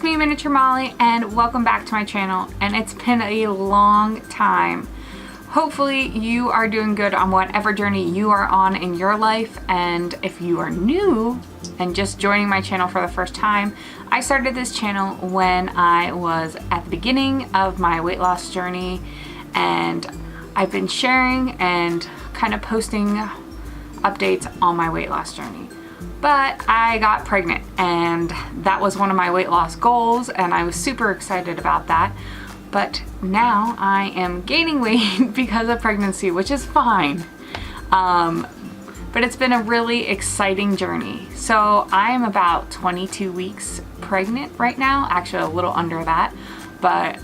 it's me, Miniature Molly, and welcome back to my channel. And it's been a long time. Hopefully you are doing good on whatever journey you are on in your life. And if you are new and just joining my channel for the first time, I started this channel when I was at the beginning of my weight loss journey, and I've been sharing and kind of posting updates on my weight loss journey. But I got pregnant, and that was one of my weight loss goals, and I was super excited about that. But now I am gaining weight because of pregnancy, which is fine. But it's been a really exciting journey. So I am about 22 weeks pregnant right now, actually a little under that, but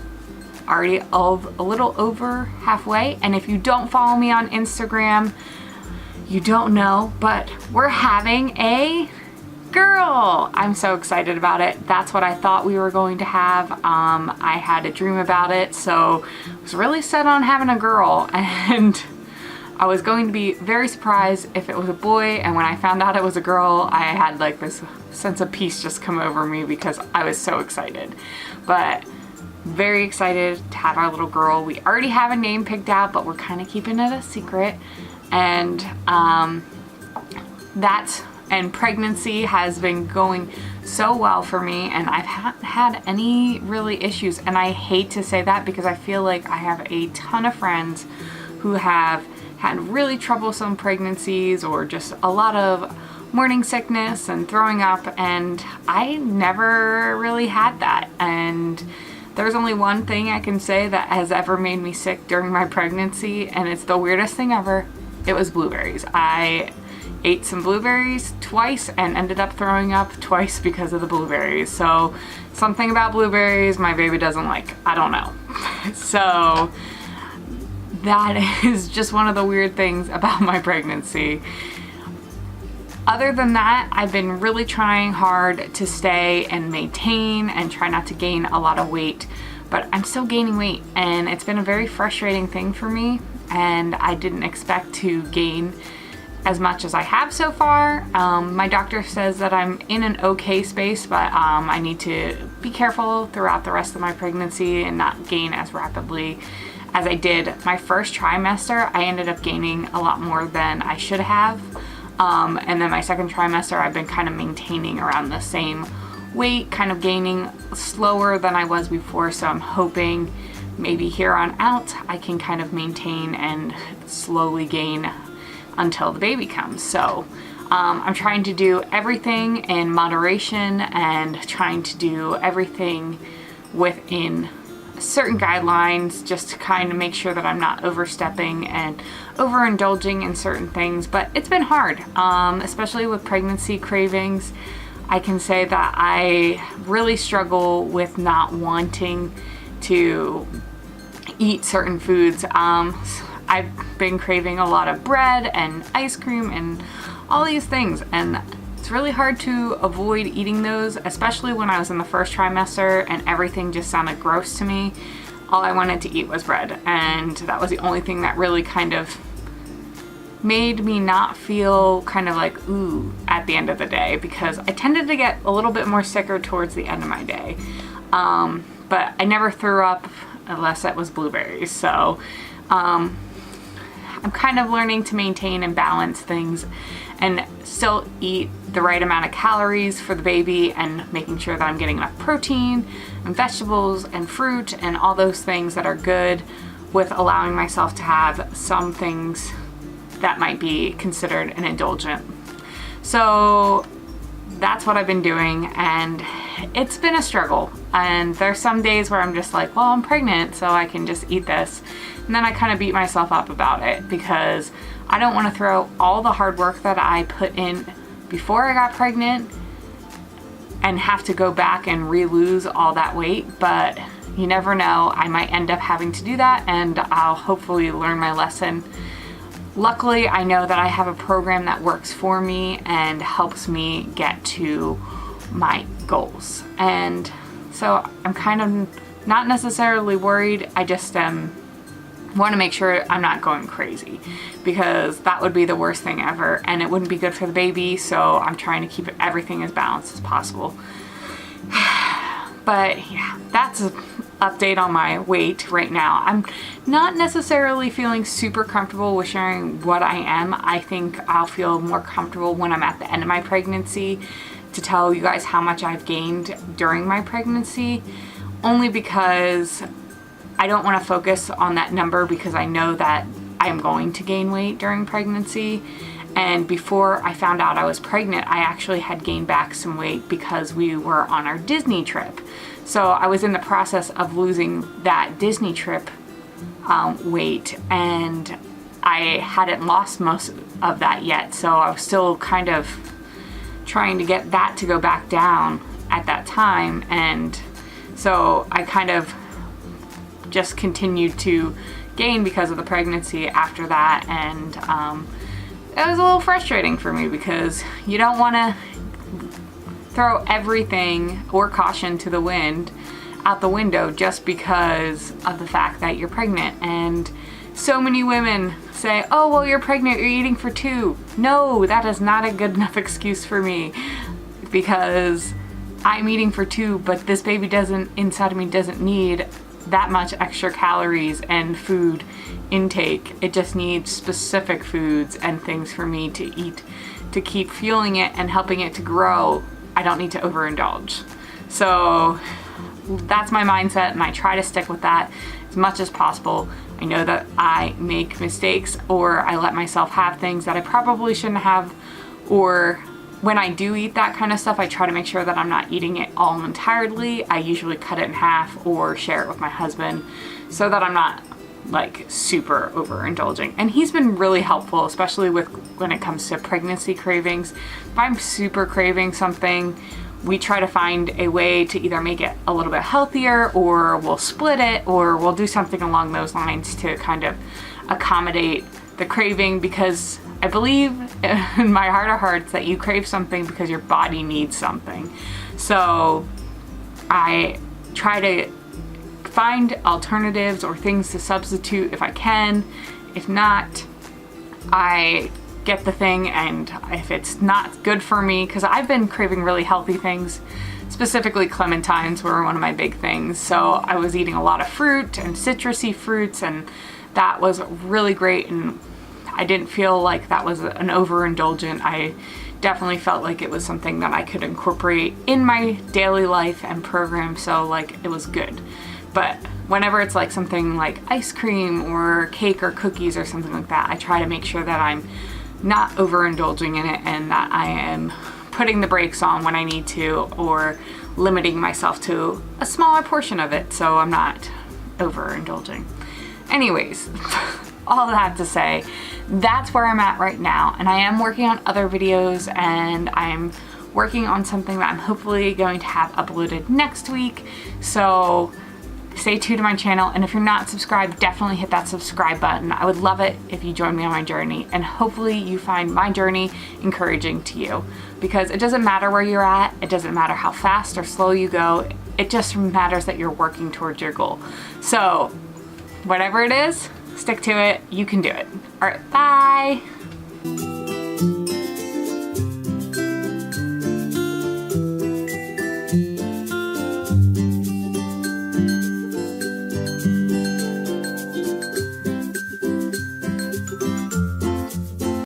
already a little over halfway. And if you don't follow me on Instagram, you don't know, but we're having a girl. I'm so excited about it. That's what I thought we were going to have. I had a dream about it, so I was really set on having a girl, and I was going to be very surprised if it was a boy. And when I found out it was a girl, I had like this sense of peace just come over me because I was so excited. But very excited to have our little girl. We already have a name picked out, but we're kind of keeping it a secret. And pregnancy has been going so well for me, and I've not had any really issues. And I hate to say that because I feel like I have a ton of friends who have had really troublesome pregnancies or just a lot of morning sickness and throwing up, and I never really had that. And there's only one thing I can say that has ever made me sick during my pregnancy, and it's the weirdest thing ever. It was blueberries. I ate some blueberries twice and ended up throwing up twice because of the blueberries. So something about blueberries my baby doesn't like. I don't know. So that is just one of the weird things about my pregnancy. Other than that, I've been really trying hard to stay and maintain and try not to gain a lot of weight, but I'm still gaining weight, and it's been a very frustrating thing for me, and I didn't expect to gain as much as I have so far. My doctor says that I'm in an okay space, but I need to be careful throughout the rest of my pregnancy and not gain as rapidly as I did my first trimester. I ended up gaining a lot more than I should have. And then my second trimester, I've been kind of maintaining around the same weight, kind of gaining slower than I was before. So I'm hoping maybe here on out, I can kind of maintain and slowly gain until the baby comes. So I'm trying to do everything in moderation and trying to do everything within certain guidelines, just to kind of make sure that I'm not overstepping and overindulging in certain things. But it's been hard, especially with pregnancy cravings. I can say that I really struggle with not wanting to eat certain foods. I've been craving a lot of bread and ice cream and all these things, and it's really hard to avoid eating those, especially when I was in the first trimester and everything just sounded gross to me. All I wanted to eat was bread, and that was the only thing that really kind of made me not feel kind of like ooh at the end of the day, because I tended to get a little bit more sicker towards the end of my day. But I never threw up unless it was blueberries. So I'm kind of learning to maintain and balance things and still eat the right amount of calories for the baby, and making sure that I'm getting enough protein and vegetables and fruit and all those things that are good, with allowing myself to have some things that might be considered an indulgent. So that's what I've been doing, and it's been a struggle. And there's some days where I'm just like, well, I'm pregnant, so I can just eat this. And then I kind of beat myself up about it because I don't want to throw all the hard work that I put in before I got pregnant and have to go back and re-lose all that weight. But you never know, I might end up having to do that, and I'll hopefully learn my lesson. Luckily, I know that I have a program that works for me and helps me get to my goals. And so I'm kind of not necessarily worried. I just want to make sure I'm not going crazy, because that would be the worst thing ever, and it wouldn't be good for the baby. So I'm trying to keep everything as balanced as possible. But yeah, that's an update on my weight right now. I'm not necessarily feeling super comfortable with sharing what I am. I think I'll feel more comfortable when I'm at the end of my pregnancy to tell you guys how much I've gained during my pregnancy, only because I don't want to focus on that number, because I know that I am going to gain weight during pregnancy. And before I found out I was pregnant, I actually had gained back some weight because we were on our Disney trip. So I was in the process of losing that Disney trip weight, and I hadn't lost most of that yet. So I was still kind of trying to get that to go back down at that time. And so I kind of just continued to gain because of the pregnancy after that. And it was a little frustrating for me, because you don't want to throw everything or caution to the wind out the window just because of the fact that you're pregnant. And so many women say, oh, well, you're pregnant, you're eating for two. No, that is not a good enough excuse for me, because I'm eating for two, but this baby inside of me doesn't need that much extra calories and food intake. It just needs specific foods and things for me to eat to keep fueling it and helping it to grow. I don't need to overindulge. So that's my mindset, and I try to stick with that as much as possible. I know that I make mistakes, or I let myself have things that I probably shouldn't have, or when I do eat that kind of stuff, I try to make sure that I'm not eating it all entirely. I usually cut it in half or share it with my husband so that I'm not like super overindulging. And he's been really helpful, especially when it comes to pregnancy cravings. If I'm super craving something, we try to find a way to either make it a little bit healthier, or we'll split it, or we'll do something along those lines to kind of accommodate the craving, because I believe in my heart of hearts that you crave something because your body needs something. So I try to find alternatives or things to substitute if I can. If not, I get the thing, and if it's not good for me, because I've been craving really healthy things, specifically clementines were one of my big things. So I was eating a lot of fruit and citrusy fruits, and that was really great, and I didn't feel like that was an overindulgent. I definitely felt like it was something that I could incorporate in my daily life and program, so like it was good. But whenever it's like something like ice cream or cake or cookies or something like that, I try to make sure that I'm not overindulging in it, and that I am putting the brakes on when I need to, or limiting myself to a smaller portion of it so I'm not overindulging. Anyways, all that to say, that's where I'm at right now, and I am working on other videos, and I'm working on something that I'm hopefully going to have uploaded next week. So stay tuned to my channel, and if you're not subscribed, definitely hit that subscribe button. I would love it if you join me on my journey, and hopefully you find my journey encouraging to you, because it doesn't matter where you're at, it doesn't matter how fast or slow you go, it just matters that you're working towards your goal. So whatever it is, stick to it, you can do it. All right, bye.